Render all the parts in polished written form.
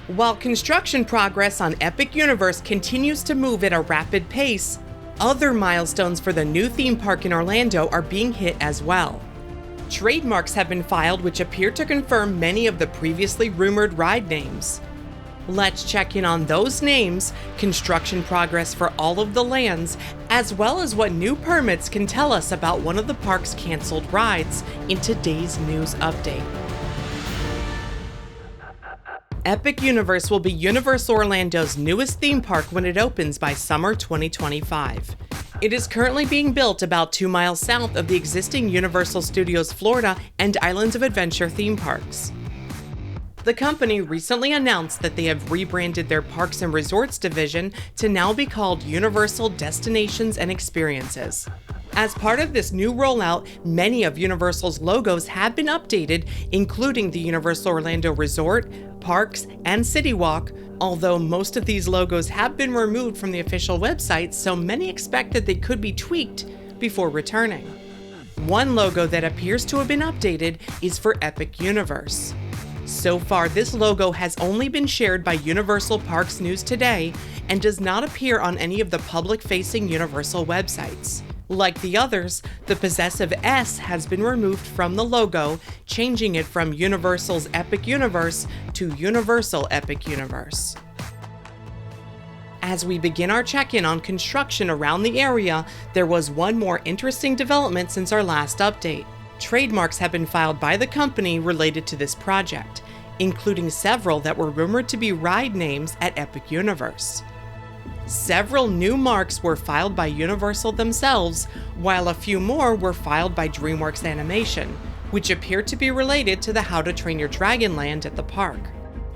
While construction progress on Epic Universe continues to move at a rapid pace, other milestones for the new theme park in Orlando are being hit as well. Trademarks have been filed which appear to confirm many of the previously rumored ride names. Let's check in on those names, construction progress for all of the lands, as well as what new permits can tell us about one of the park's canceled rides in today's news update. Epic Universe will be Universal Orlando's newest theme park when it opens by summer 2025. It is currently being built about 2 miles south of the existing Universal Studios Florida and Islands of Adventure theme parks. The company recently announced that they have rebranded their Parks and Resorts division to now be called Universal Destinations and Experiences. As part of this new rollout, many of Universal's logos have been updated, including the Universal Orlando Resort, Parks, and City Walk, although most of these logos have been removed from the official website, so many expect that they could be tweaked before returning. One logo that appears to have been updated is for Epic Universe. So far, this logo has only been shared by Universal Parks News Today and does not appear on any of the public-facing Universal websites. Like the others, the possessive S has been removed from the logo, changing it from Universal's Epic Universe to Universal Epic Universe. As we begin our check-in on construction around the area, there was one more interesting development since our last update. Trademarks have been filed by the company related to this project, including several that were rumored to be ride names at Epic Universe. Several new marks were filed by Universal themselves, while a few more were filed by DreamWorks Animation, which appear to be related to the How to Train Your Dragon land at the park.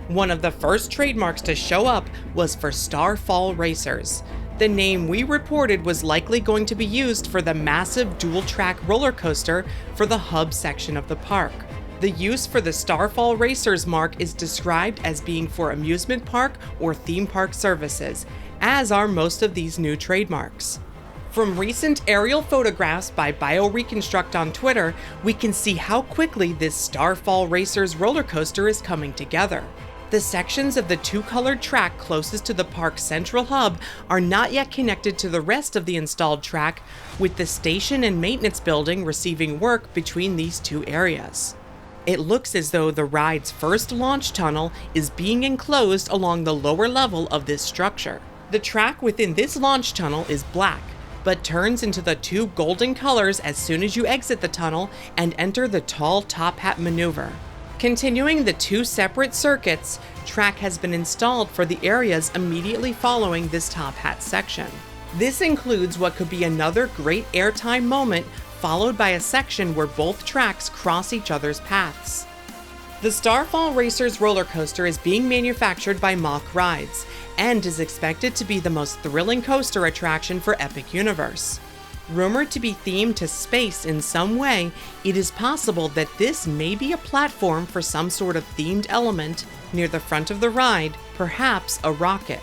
One of the first trademarks to show up was for Starfall Racers. The name we reported was likely going to be used for the massive dual-track roller coaster for the hub section of the park. The use for the Starfall Racers mark is described as being for amusement park or theme park services, as are most of these new trademarks. From recent aerial photographs by BioReconstruct on Twitter, we can see how quickly this Starfall Racers roller coaster is coming together. The sections of the two-colored track closest to the park's central hub are not yet connected to the rest of the installed track, with the station and maintenance building receiving work between these two areas. It looks as though the ride's first launch tunnel is being enclosed along the lower level of this structure. The track within this launch tunnel is black, but turns into the two golden colors as soon as you exit the tunnel and enter the tall top hat maneuver. Continuing the two separate circuits, track has been installed for the areas immediately following this top hat section. This includes what could be another great airtime moment, followed by a section where both tracks cross each other's paths. The Starfall Racers roller coaster is being manufactured by Mack Rides and is expected to be the most thrilling coaster attraction for Epic Universe. Rumored to be themed to space in some way, it is possible that this may be a platform for some sort of themed element near the front of the ride, perhaps a rocket.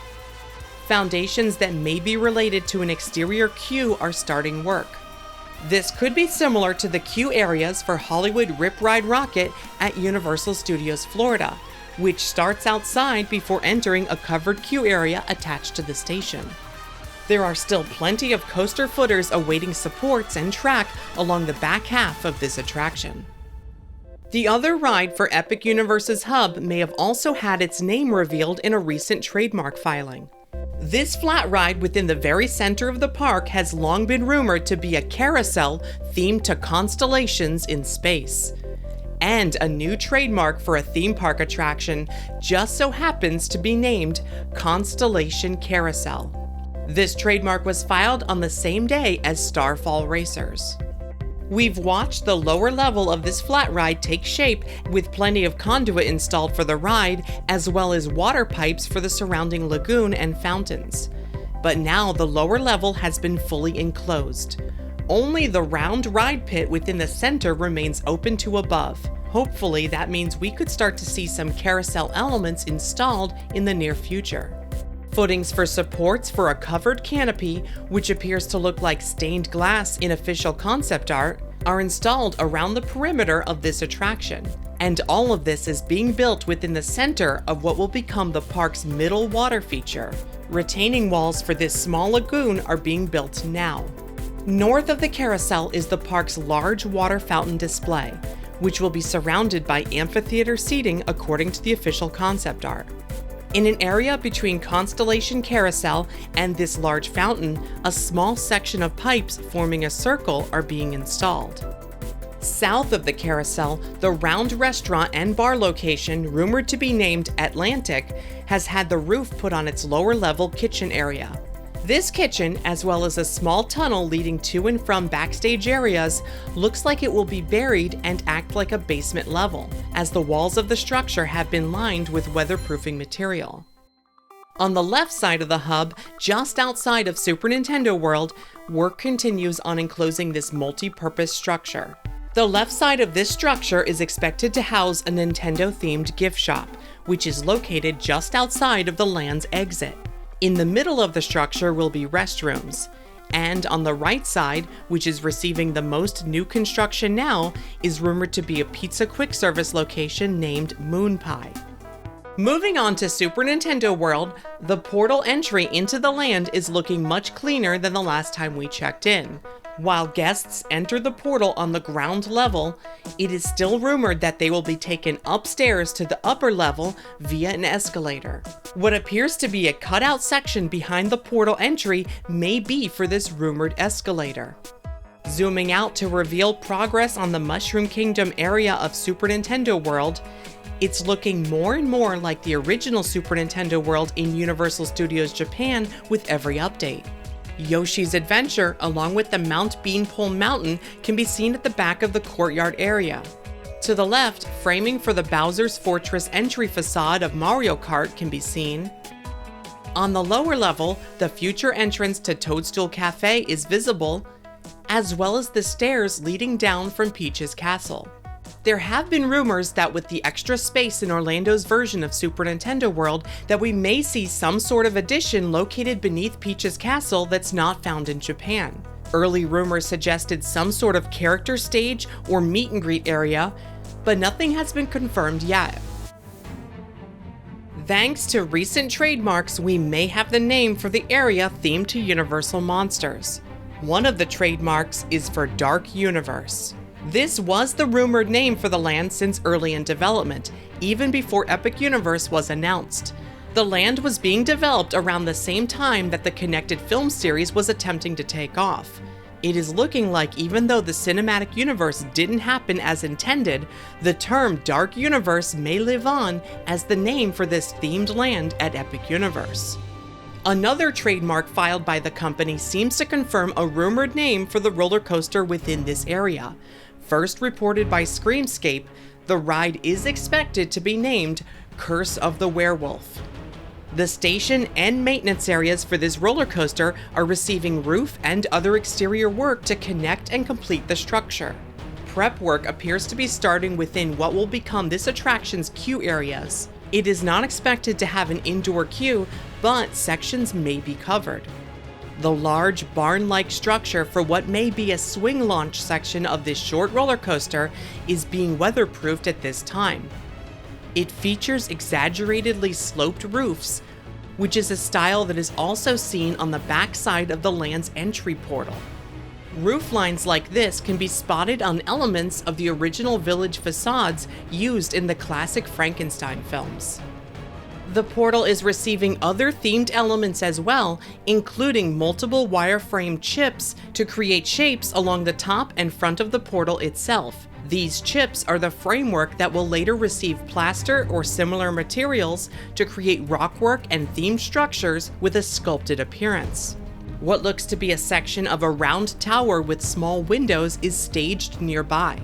Foundations that may be related to an exterior queue are starting work. This could be similar to the queue areas for Hollywood Rip Ride Rocket at Universal Studios Florida, which starts outside before entering a covered queue area attached to the station. There are still plenty of coaster footers awaiting supports and track along the back half of this attraction. The other ride for Epic Universe's hub may have also had its name revealed in a recent trademark filing. This flat ride within the very center of the park has long been rumored to be a carousel themed to constellations in space. And a new trademark for a theme park attraction just so happens to be named Constellation Carousel. This trademark was filed on the same day as Starfall Racers. We've watched the lower level of this flat ride take shape with plenty of conduit installed for the ride, as well as water pipes for the surrounding lagoon and fountains. But now the lower level has been fully enclosed. Only the round ride pit within the center remains open to above. Hopefully that means we could start to see some carousel elements installed in the near future. Footings for supports for a covered canopy, which appears to look like stained glass in official concept art, are installed around the perimeter of this attraction. And all of this is being built within the center of what will become the park's middle water feature. Retaining walls for this small lagoon are being built now. North of the carousel is the park's large water fountain display, which will be surrounded by amphitheater seating according to the official concept art. In an area between Constellation Carousel and this large fountain, a small section of pipes forming a circle are being installed. South of the carousel, the round restaurant and bar location, rumored to be named Atlantic, has had the roof put on its lower level kitchen area. This kitchen, as well as a small tunnel leading to and from backstage areas, looks like it will be buried and act like a basement level, as the walls of the structure have been lined with weatherproofing material. On the left side of the hub, just outside of Super Nintendo World, work continues on enclosing this multi-purpose structure. The left side of this structure is expected to house a Nintendo-themed gift shop, which is located just outside of the land's exit. In the middle of the structure will be restrooms, and on the right side, which is receiving the most new construction now, is rumored to be a pizza quick service location named Moon Pie. Moving on to Super Nintendo World, the portal entry into the land is looking much cleaner than the last time we checked in. While guests enter the portal on the ground level, it is still rumored that they will be taken upstairs to the upper level via an escalator. What appears to be a cutout section behind the portal entry may be for this rumored escalator. Zooming out to reveal progress on the Mushroom Kingdom area of Super Nintendo World, it's looking more and more like the original Super Nintendo World in Universal Studios Japan with every update. Yoshi's Adventure, along with the Mount Beanpole Mountain, can be seen at the back of the courtyard area. To the left, framing for the Bowser's Fortress entry facade of Mario Kart can be seen. On the lower level, the future entrance to Toadstool Cafe is visible, as well as the stairs leading down from Peach's castle. There have been rumors that with the extra space in Orlando's version of Super Nintendo World, that we may see some sort of addition located beneath Peach's castle that's not found in Japan. Early rumors suggested some sort of character stage or meet and greet area, but nothing has been confirmed yet. Thanks to recent trademarks, we may have the name for the area themed to Universal monsters. One of the trademarks is for Dark Universe. This was the rumored name for the land since early in development, even before Epic Universe was announced. The land was being developed around the same time that the connected film series was attempting to take off. It is looking like even though the cinematic universe didn't happen as intended, the term Dark Universe may live on as the name for this themed land at Epic Universe. Another trademark filed by the company seems to confirm a rumored name for the roller coaster within this area. First reported by Screamscape, the ride is expected to be named Curse of the Werewolf. The station and maintenance areas for this roller coaster are receiving roof and other exterior work to connect and complete the structure. Prep work appears to be starting within what will become this attraction's queue areas. It is not expected to have an indoor queue, but sections may be covered. The large barn-like structure for what may be a swing launch section of this short roller coaster is being weatherproofed at this time. It features exaggeratedly sloped roofs, which is a style that is also seen on the back side of the land's entry portal. Roof lines like this can be spotted on elements of the original village facades used in the classic Frankenstein films. The portal is receiving other themed elements as well, including multiple wireframe chips to create shapes along the top and front of the portal itself. These chips are the framework that will later receive plaster or similar materials to create rockwork and themed structures with a sculpted appearance. What looks to be a section of a round tower with small windows is staged nearby.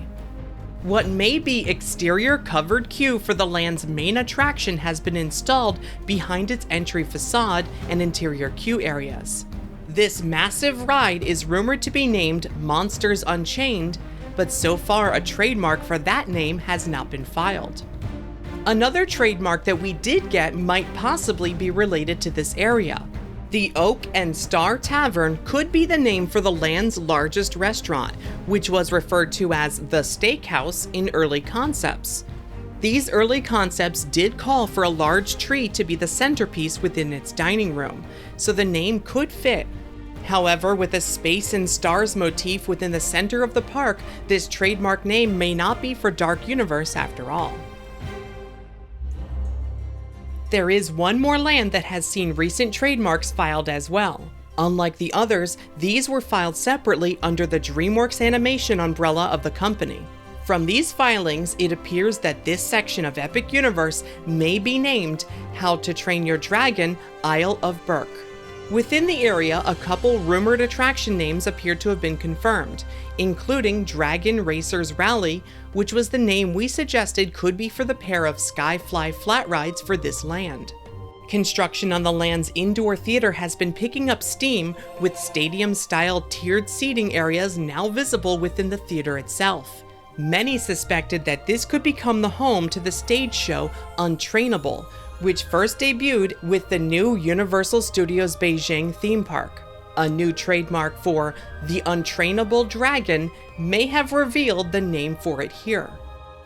What may be exterior covered queue for the land's main attraction has been installed behind its entry facade and interior queue areas. This massive ride is rumored to be named Monsters Unchained, but so far a trademark for that name has not been filed. Another trademark that we did get might possibly be related to this area. The Oak and Star Tavern could be the name for the land's largest restaurant, which was referred to as the Steakhouse in early concepts. These early concepts did call for a large tree to be the centerpiece within its dining room, so the name could fit. However, with a space and stars motif within the center of the park, this trademark name may not be for Dark Universe after all. There is one more land that has seen recent trademarks filed as well. Unlike the others, these were filed separately under the DreamWorks Animation umbrella of the company. From these filings, it appears that this section of Epic Universe may be named How to Train Your Dragon: Isle of Berk. Within the area, a couple rumored attraction names appear to have been confirmed, including Dragon Racers Rally, which was the name we suggested could be for the pair of Skyfly flat rides for this land. Construction on the land's indoor theater has been picking up steam, with stadium-style tiered seating areas now visible within the theater itself. Many suspected that this could become the home to the stage show Untrainable, which first debuted with the new Universal Studios Beijing theme park. A new trademark for the Untrainable Dragon may have revealed the name for it here.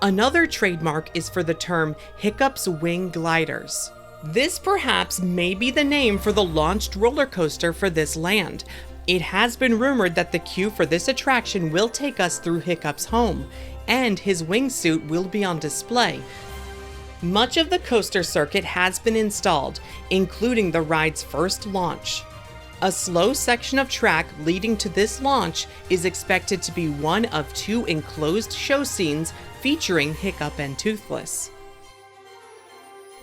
Another trademark is for the term Hiccup's Wing Gliders. This perhaps may be the name for the launched roller coaster for this land. It has been rumored that the queue for this attraction will take us through Hiccup's home, and his wingsuit will be on display. Much of the coaster circuit has been installed, including the ride's first launch. A slow section of track leading to this launch is expected to be one of 2 enclosed show scenes featuring Hiccup and Toothless.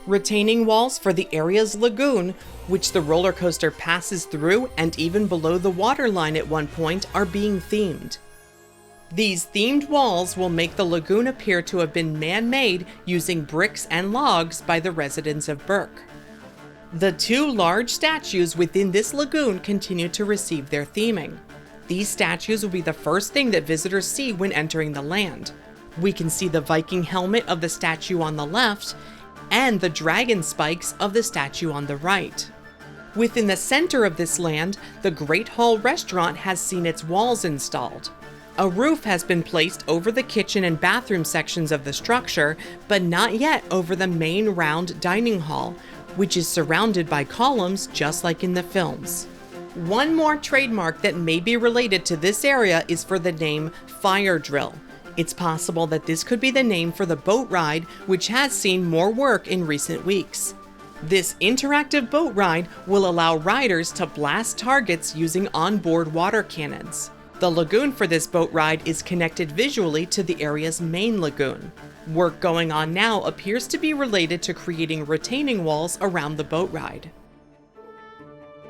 Retaining walls for the area's lagoon, which the roller coaster passes through and even below the waterline at one point, are being themed. These themed walls will make the lagoon appear to have been man-made using bricks and logs by the residents of Berk. The 2 large statues within this lagoon continue to receive their theming. These statues will be the first thing that visitors see when entering the land. We can see the Viking helmet of the statue on the left, and the dragon spikes of the statue on the right. Within the center of this land, the Great Hall restaurant has seen its walls installed. A roof has been placed over the kitchen and bathroom sections of the structure, but not yet over the main round dining hall, which is surrounded by columns just like in the films. One more trademark that may be related to this area is for the name Fire Drill. It's possible that this could be the name for the boat ride, which has seen more work in recent weeks. This interactive boat ride will allow riders to blast targets using onboard water cannons. The lagoon for this boat ride is connected visually to the area's main lagoon. Work going on now appears to be related to creating retaining walls around the boat ride.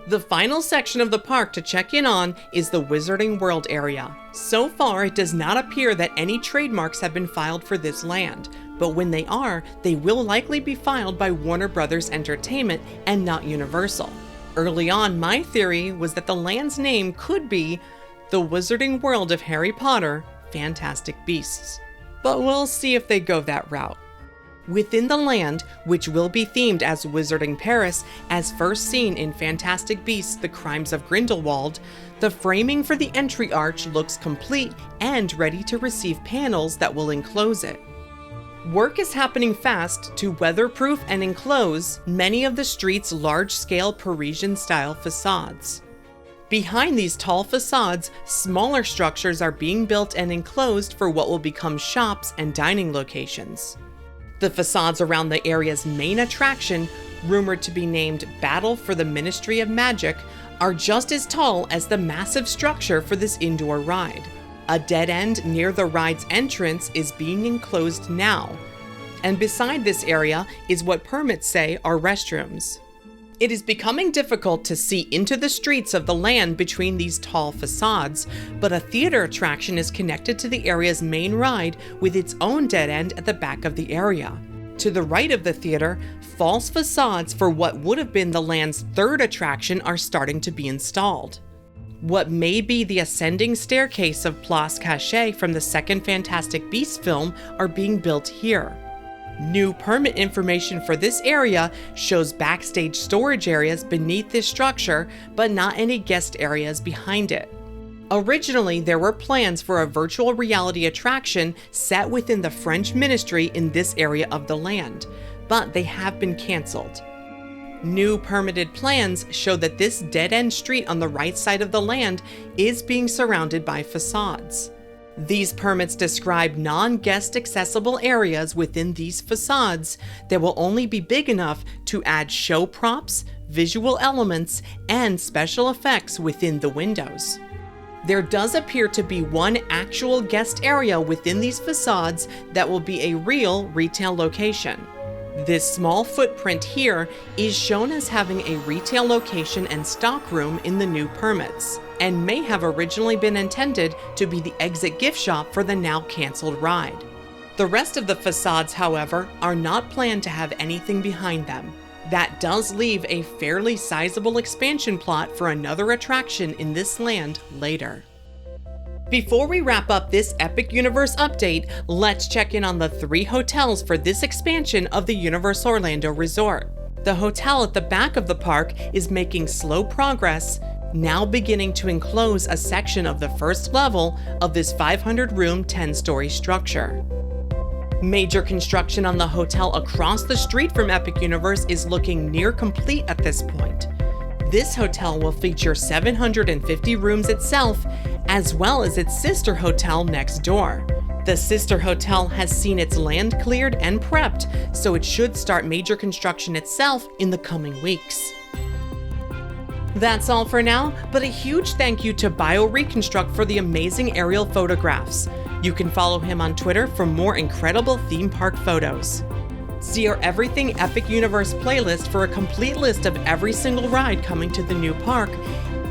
The final section of the park to check in on is the Wizarding World area. So far, it does not appear that any trademarks have been filed for this land, but when they are, they will likely be filed by Warner Brothers Entertainment and not Universal. Early on, my theory was that the land's name could be The Wizarding World of Harry Potter, Fantastic Beasts. But we'll see if they go that route. Within the land, which will be themed as Wizarding Paris, as first seen in Fantastic Beasts: The Crimes of Grindelwald, the framing for the entry arch looks complete and ready to receive panels that will enclose it. Work is happening fast to weatherproof and enclose many of the street's large-scale Parisian-style facades. Behind these tall facades, smaller structures are being built and enclosed for what will become shops and dining locations. The facades around the area's main attraction, rumored to be named Battle for the Ministry of Magic, are just as tall as the massive structure for this indoor ride. A dead end near the ride's entrance is being enclosed now, and beside this area is what permits say are restrooms. It is becoming difficult to see into the streets of the land between these tall facades, but a theater attraction is connected to the area's main ride with its own dead end at the back of the area. To the right of the theater, false facades for what would have been the land's third attraction are starting to be installed. What may be the ascending staircase of Place Cachée from the second Fantastic Beasts film are being built here. New permit information for this area shows backstage storage areas beneath this structure, but not any guest areas behind it. Originally, there were plans for a virtual reality attraction set within the French ministry in this area of the land, but they have been canceled. New permitted plans show that this dead-end street on the right side of the land is being surrounded by facades. These permits describe non-guest accessible areas within these facades that will only be big enough to add show props, visual elements, and special effects within the windows. There does appear to be one actual guest area within these facades that will be a real retail location. This small footprint here is shown as having a retail location and stockroom in the new permits, and may have originally been intended to be the exit gift shop for the now canceled ride. The rest of the facades, however, are not planned to have anything behind them. That does leave a fairly sizable expansion plot for another attraction in this land later. Before we wrap up this Epic Universe update, let's check in on the 3 hotels for this expansion of the Universal Orlando Resort. The hotel at the back of the park is making slow progress, now beginning to enclose a section of the first level of this 500-room, 10-story structure. Major construction on the hotel across the street from Epic Universe is looking near complete at this point. This hotel will feature 750 rooms itself, as well as its sister hotel next door. The sister hotel has seen its land cleared and prepped, so it should start major construction itself in the coming weeks. That's all for now, but a huge thank you to BioReconstruct for the amazing aerial photographs. You can follow him on Twitter for more incredible theme park photos. See our Everything Epic Universe playlist for a complete list of every single ride coming to the new park,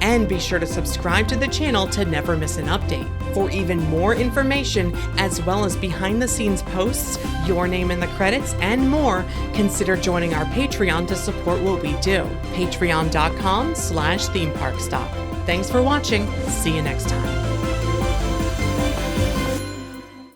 and be sure to subscribe to the channel to never miss an update. For even more information, as well as behind-the-scenes posts, your name in the credits, and more, consider joining our Patreon to support what we do. Patreon.com/themeparkstop. Thanks for watching. See you next time.